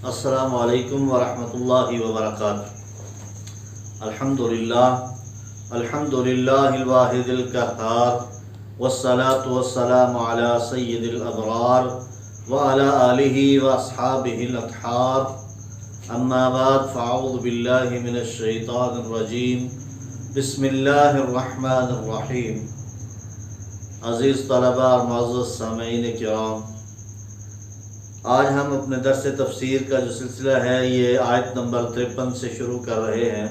السلام علیکم ورحمۃ اللہ وبرکاتہ۔ الحمدللہ الواحد القہار، والصلاة والسلام علی سید الابرار وعلی آلہ واصحابہ الاطہار، اما بعد فاعوذ باللہ من الشیطان الرجیم، بسم اللہ الرحمن الرحیم۔ عزیز طلباء اور معزز سامعین کرام، آج ہم اپنے درس تفسیر کا جو سلسلہ ہے یہ آیت نمبر 53 سے شروع کر رہے ہیں۔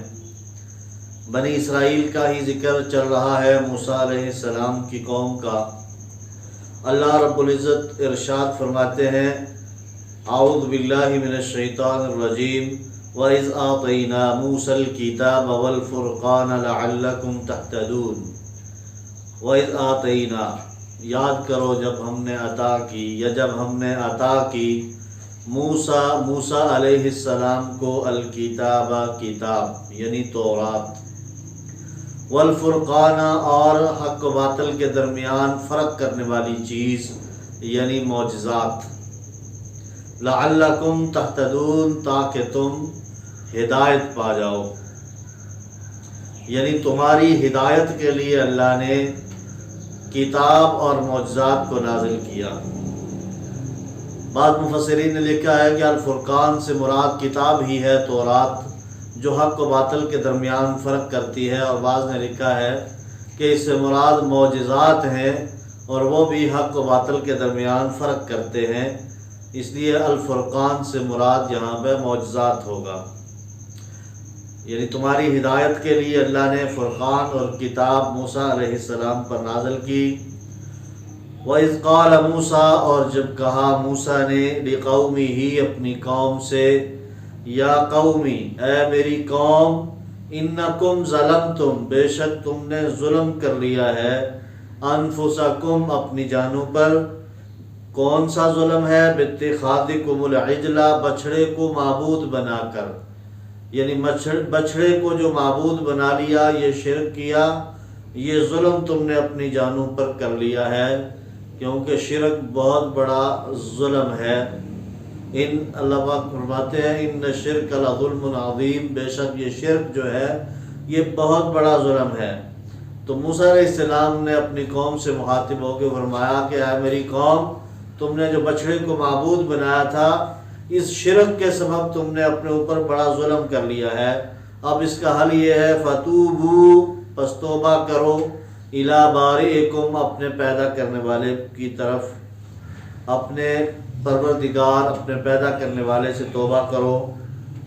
بنی اسرائیل کا ہی ذکر چل رہا ہے، موسیٰ علیہ السلام کی قوم کا۔ اللہ رب العزت ارشاد فرماتے ہیں، اعوذ باللہ من الشیطان الرجیم، وَإِذْ آتَيْنَا مُوسَى الْكِتَابَ وَالْفُرْقَانَ لَعَلَّكُمْ تَهْتَدُونَ۔ وَإِذْ آتَيْنَا، یاد کرو جب ہم نے عطا کی موسیٰ علیہ السلام کو الکتاب، کتاب یعنی تورات، والفرقان اور حق و باطل کے درمیان فرق کرنے والی چیز یعنی معجزات، لعلکم تہتدون تاکہ تم ہدایت پا جاؤ، یعنی تمہاری ہدایت کے لیے اللہ نے کتاب اور معجزات کو نازل کیا۔ بعض مفسرین نے لکھا ہے کہ الفرقان سے مراد کتاب ہی ہے تورات، جو حق و باطل کے درمیان فرق کرتی ہے، اور بعض نے لکھا ہے کہ اس سے مراد معجزات ہیں اور وہ بھی حق و باطل کے درمیان فرق کرتے ہیں، اس لیے الفرقان سے مراد یہاں پہ معجزات ہوگا، یعنی تمہاری ہدایت کے لیے اللہ نے فرقان اور کتاب موسیٰ علیہ السلام پر نازل کی۔ وَإِذْ قَالَ مُوسَىٰ، اور جب کہا موسیٰ نے لِقَوْمِهِ اپنی قوم سے، یا قومی اے میری قوم، اِنَّكُمْ ظَلَمْتُمْ بے شک تم نے ظلم کر لیا ہے، أَنفُسَكُمْ اپنی جانوں پر۔ کون سا ظلم ہے؟ بِاتِّخَاذِكُمُ الْعِجْلَ بچھڑے کو معبود بنا کر، یعنی بچھڑے کو جو معبود بنا لیا، یہ شرک کیا، یہ ظلم تم نے اپنی جانوں پر کر لیا ہے، کیونکہ شرک بہت بڑا ظلم ہے۔ اللہ پاک فرماتے ہیں ان الشرک لظلم عظیم، بے شک یہ شرک جو ہے یہ بہت بڑا ظلم ہے۔ تو موسیٰ علیہ السلام نے اپنی قوم سے مخاطب ہو کے فرمایا کہ اے میری قوم، تم نے جو بچھڑے کو معبود بنایا تھا، اس شرک کے سبب تم نے اپنے اوپر بڑا ظلم کر لیا ہے۔ اب اس کا حل یہ ہے، فتوبو پس توبہ کرو، الی بارئکم اپنے پیدا کرنے والے کی طرف، اپنے پروردگار اپنے پیدا کرنے والے سے توبہ کرو،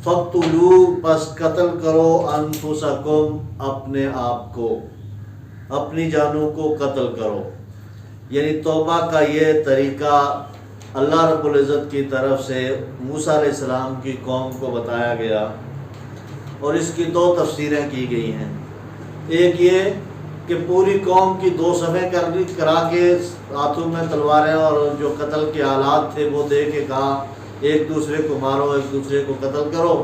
فقتلوا پس قتل کرو، انفسکم اپنے آپ کو، اپنی جانوں کو قتل کرو، یعنی توبہ کا یہ طریقہ اللہ رب العزت کی طرف سے موسیٰ علیہ السلام کی قوم کو بتایا گیا، اور اس کی دو تفسیریں کی گئی ہیں۔ ایک یہ کہ پوری قوم کی دو صفیں کرا کے ہاتھوں میں تلواریں اور جو قتل کے آلات تھے وہ دے کے کہا ایک دوسرے کو مارو، ایک دوسرے کو قتل کرو۔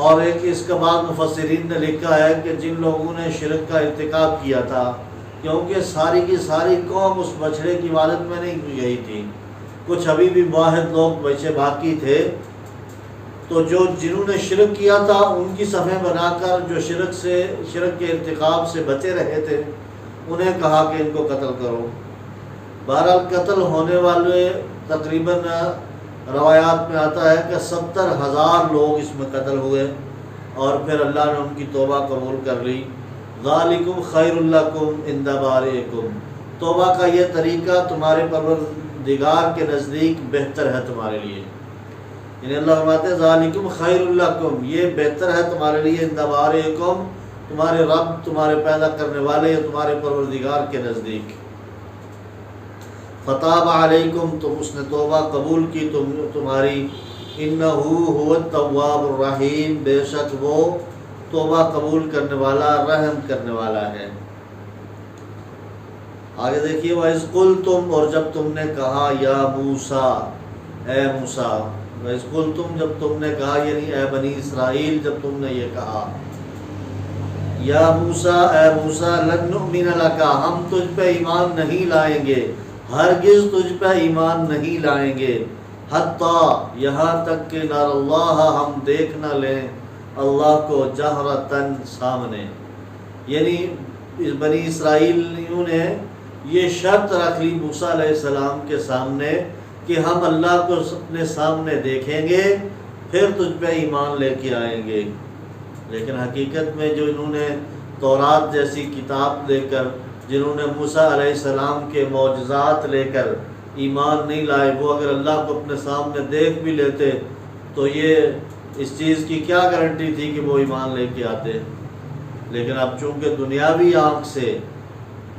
اور ایک اس کے بعد مفسرین نے لکھا ہے کہ جن لوگوں نے شرک کا ارتکاب کیا تھا، کیونکہ ساری کی ساری قوم اس بچھڑے کی عبادت میں نہیں گئی تھی، کچھ ابھی بھی واحد لوگ بچے باقی تھے، تو جنہوں نے شرک کیا تھا ان کی صفیں بنا کر جو شرک کے ارتکاب سے بچے رہے تھے انہیں کہا کہ ان کو قتل کرو۔ بہرحال قتل ہونے والے تقریباً روایات میں آتا ہے کہ 70,000 لوگ اس میں قتل ہوئے، اور پھر اللہ نے ان کی توبہ قبول کر لی۔ ذالکم خیر لکم عند بارئکم، توبہ کا یہ طریقہ تمہارے پروردگار کے نزدیک بہتر ہے تمہارے لیے، یعنی اللہ فرماتے ہیں ذالکم خیر لکم، یہ بہتر ہے تمہارے لیے عند بارئکم، تمہارے رب، تمہارے پیدا کرنے والے یا تمہارے پروردگار کے نزدیک۔ فتاب علیکم، تم اس نے توبہ قبول کی تمہاری، انہ هو التواب الرحیم، بے شک وہ توبہ قبول کرنے والا رحم کرنے والا ہے۔ آگے دیکھیے، وَإِذْ قُلْتُمْ اور جب تم نے کہا، یا موسیٰ اے موسیٰ، وَإِذْ قُلْتُمْ جب تم نے کہا، یعنی اے بنی اسرائیل جب تم نے یہ کہا، یا موسیٰ اے موسیٰ، لن نؤمن لک، ہم تجھ پہ ایمان نہیں لائیں گے، ہرگز تجھ پہ ایمان نہیں لائیں گے، حتیٰ یہاں تک کہ نر اللہ ہم دیکھ نہ لیں اللہ کو جہرتاً سامنے. یعنی بنی اسرائیلیوں نے یہ شرط رکھ لی موسیٰ علیہ السلام کے سامنے کہ ہم اللہ کو اپنے سامنے دیکھیں گے پھر تجھ پہ ایمان لے کے آئیں گے. لیکن حقیقت میں جو انہوں نے تورات جیسی کتاب لے کر، جنہوں نے موسیٰ علیہ السلام کے معجزات لے کر ایمان نہیں لائے، وہ اگر اللہ کو اپنے سامنے دیکھ بھی لیتے تو یہ اس چیز کی کیا گارنٹی تھی کہ وہ ایمان لے کے آتے. لیکن اب چونکہ دنیاوی آنکھ سے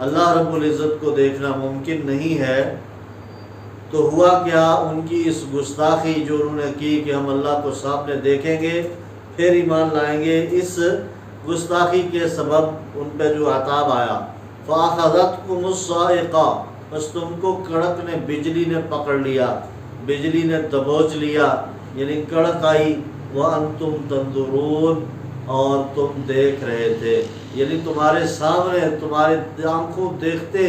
اللہ رب العزت کو دیکھنا ممکن نہیں ہے، تو ہوا کیا، ان کی اس گستاخی جو انہوں نے کی کہ ہم اللہ کو سامنے دیکھیں گے پھر ایمان لائیں گے، اس گستاخی کے سبب ان پہ جو عذاب آیا، فَأَخَذَتْكُمُ الصَّاعِقَةُ، بس تم کو کڑک نے، بجلی نے پکڑ لیا، بجلی نے دبوچ لیا، یعنی کڑک آئی، وَأَنْتُمْ تَنْظُرُونَ، اور تم دیکھ رہے تھے. یعنی تمہارے سامنے، تمہارے آنکھوں دیکھتے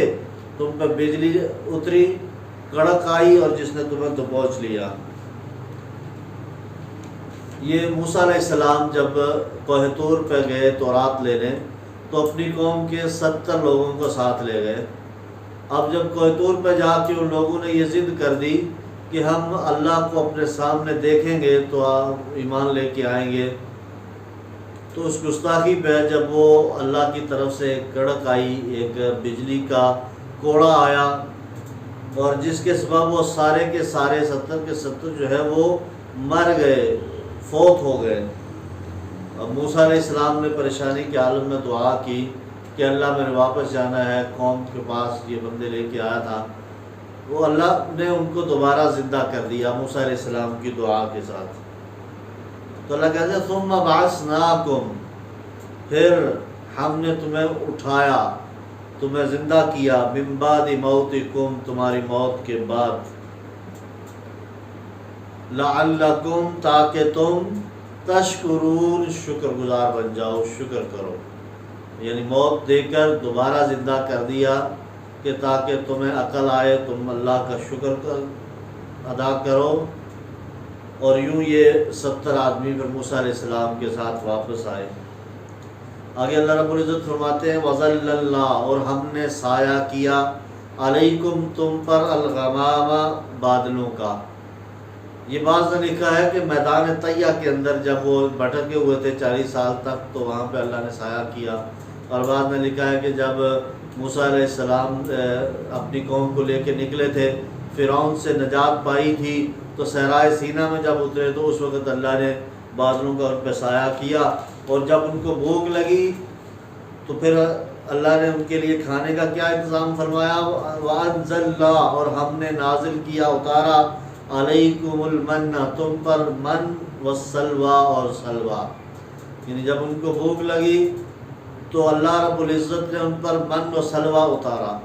تم پہ بجلی اتری، کڑک آئی اور جس نے تمہیں دبوچ لیا. یہ موسیٰ علیہ السلام جب کوہ طور پہ گئے تورات لینے تو اپنی قوم کے 70 لوگوں کو ساتھ لے گئے. اب جب کوہ طور پہ جا کے ان لوگوں نے یہ ضد کر دی کہ ہم اللہ کو اپنے سامنے دیکھیں گے تو ایمان لے کے آئیں گے، تو اس گستاخی پہ جب وہ اللہ کی طرف سے ایک کڑک آئی، ایک بجلی کا کوڑا آیا، اور جس کے سبب وہ سارے کے سارے 70 کے 70 جو ہے وہ مر گئے، فوت ہو گئے. اب موسیٰ علیہ السلام نے پریشانی کے عالم میں دعا کی کہ اللہ میں نے واپس جانا ہے، قوم کے پاس یہ بندے لے کے آیا تھا. وہ اللہ نے ان کو دوبارہ زندہ کر دیا موسیٰ علیہ السلام کی دعا کے ساتھ. تو اللہ کہتے ہیں ثم بعثناکم، پھر ہم نے تمہیں اٹھایا، تمہیں زندہ کیا، من بعد موتکم، تمہاری موت کے بعد، لعلکم، تاکہ تم تشکرون، شکر گزار بن جاؤ، شکر کرو. یعنی موت دے کر دوبارہ زندہ کر دیا کہ تاکہ تمہیں عقل آئے، تم اللہ کا شکر ادا کرو. اور یوں یہ 70 آدمی پھر موسیٰ علیہ السلام کے ساتھ واپس آئے. آگے اللہ رب العزت فرماتے ہیں وَظَلَّلْنَا، اور ہم نے سایہ کیا، علیکم، تم پر، الغمام، بادلوں کا. یہ بعض نے لکھا ہے کہ میدان طیہ کے اندر جب وہ بھٹکے ہوئے تھے 40 سال تک تو وہاں پہ اللہ نے سایہ کیا. اور بعض نے لکھا ہے کہ جب موسیٰ علیہ السلام اپنی قوم کو لے کے نکلے تھے، فرعون سے نجات پائی تھی، تو صحرائے سینا میں جب اترے تو اس وقت اللہ نے بادلوں کا ان پہ سایہ کیا. اور جب ان کو بھوک لگی تو پھر اللہ نے ان کے لیے کھانے کا کیا انتظام فرمایا، وَأَنزَلْنَا، اور ہم نے نازل کیا، اتارا، علیکم المن، تم پر من، والسلویٰ، اور سلویٰ. یعنی جب ان کو بھوک لگی تو اللہ رب العزت نے ان پر من و سلویٰ اتارا.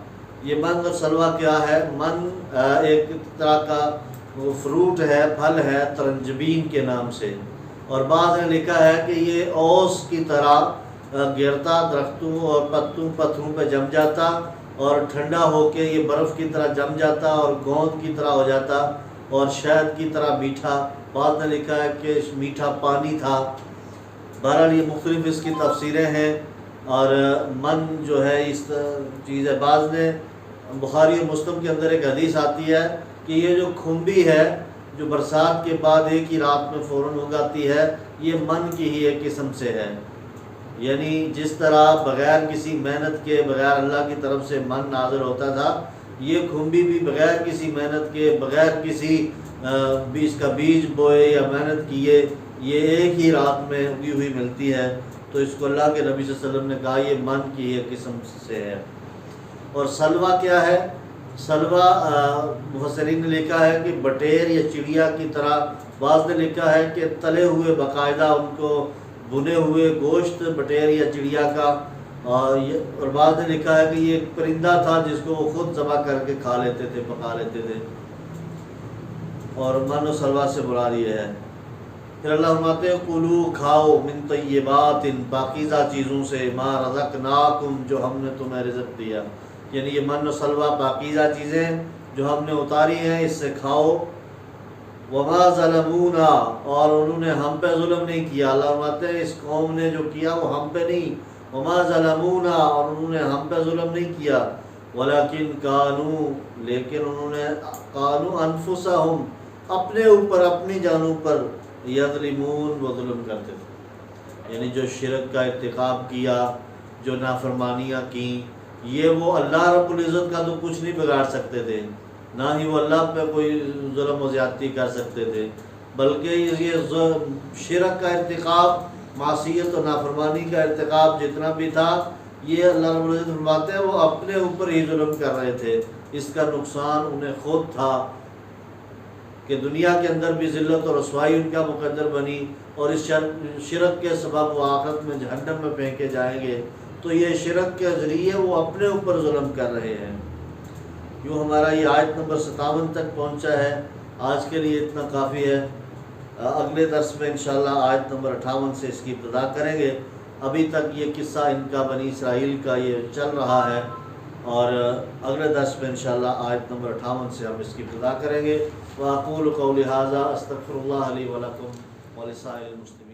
یہ من اور سلویٰ کیا ہے؟ من ایک طرح کا وہ فروٹ ہے، پھل ہے، ترنجبین کے نام سے. اور بعض نے لکھا ہے کہ یہ اوس کی طرح گرتا، درختوں اور پتھروں پہ جم جاتا، اور ٹھنڈا ہو کے یہ برف کی طرح جم جاتا اور گوند کی طرح ہو جاتا، اور شہد کی طرح میٹھا. بعض نے لکھا ہے کہ میٹھا پانی تھا. بہرحال یہ مختلف اس کی تفسیریں ہیں. اور من جو ہے اس چیز ہے. بعض نے بخاری اور مسلم کے اندر ایک حدیث آتی ہے کہ یہ جو کھمبی ہے جو برسات کے بعد ایک ہی رات میں فوراً اگاتی ہے، یہ من کی ہی ایک قسم سے ہے. یعنی جس طرح بغیر کسی محنت کے، بغیر اللہ کی طرف سے من نازل ہوتا تھا، یہ کھمبی بھی بغیر کسی محنت کے، بغیر کسی اس کا بیج بوئے یا محنت کیے، یہ ایک ہی رات میں اگی ہوئی ملتی ہے. تو اس کو اللہ کے نبی صلی اللہ علیہ وسلم نے کہا یہ من کی ایک قسم سے ہے. اور سلویٰ کیا ہے؟ سلویٰ مفسرین نے لکھا ہے کہ بٹیر یا چڑیا کی طرح. بعض نے لکھا ہے کہ تلے ہوئے، باقاعدہ ان کو بھنے ہوئے گوشت بٹیر یا چڑیا کا. اور بعض نے لکھا ہے کہ یہ ایک پرندہ تھا جس کو وہ خود ذبح کر کے کھا لیتے تھے، پکا لیتے تھے. اور من و سلویٰ سے مراد یہ ہے. پھر اللہ فرماتے ہیں کلو، کھاؤ، من طیبات، پاکیزہ چیزوں سے، ما رزقناکم، جو ہم نے تمہیں رزق دیا. یعنی یہ من و سلویٰ پاکیزہ چیزیں جو ہم نے اتاری ہیں، اس سے کھاؤ. وما ظلمونا، اور انہوں نے ہم پہ ظلم نہیں کیا۔ اللہ فرماتے ہیں اس قوم نے جو کیا وہ ہم پہ نہیں، وما ظلمونا، اور انہوں نے ہم پہ ظلم نہیں کیا، ولیکن کانوا، لیکن انہوں نے کانوا انفسہم، اپنے اوپر اپنی جانوں پر یظلمون، وہ ظلم کرتے تھے۔ یعنی جو شرک کا ارتکاب کیا، جو نافرمانیاں کی، یہ وہ اللہ رب العزت کا تو کچھ نہیں بگاڑ سکتے تھے، نہ ہی وہ اللہ پہ کوئی ظلم و زیادتی کر سکتے تھے، بلکہ یہ شرک کا ارتکاب، معصیت و نافرمانی کا ارتکاب جتنا بھی تھا، یہ اللہ رب العزت فرماتے ہیں وہ اپنے اوپر ہی ظلم کر رہے تھے۔ اس کا نقصان انہیں خود تھا کہ دنیا کے اندر بھی ذلت اور رسوائی ان کا مقدر بنی، اور اس شرک کے سبب وہ آخرت میں جہنم میں پھینکے جائیں گے۔ تو یہ شرک کے ذریعے وہ اپنے اوپر ظلم کر رہے ہیں۔ یوں ہمارا یہ آیت نمبر 57 تک پہنچا ہے۔ آج کے لیے اتنا کافی ہے۔ اگلے درس میں انشاءاللہ آیت نمبر 58 سے اس کی ابتدا کریں گے۔ ابھی تک یہ قصہ ان کا بنی اسرائیل کا یہ چل رہا ہے، اور اگلے درس میں انشاءاللہ آیت نمبر 58 سے ہم اس کی ابتدا کریں گے۔ وَأَقُولُ قَوْلِي هَٰذَا أَسْتَغْفِرُ اللَّهَ لِي وَلَكُمْ وَلِسَائِرِ الْمُسْلِمِينَ۔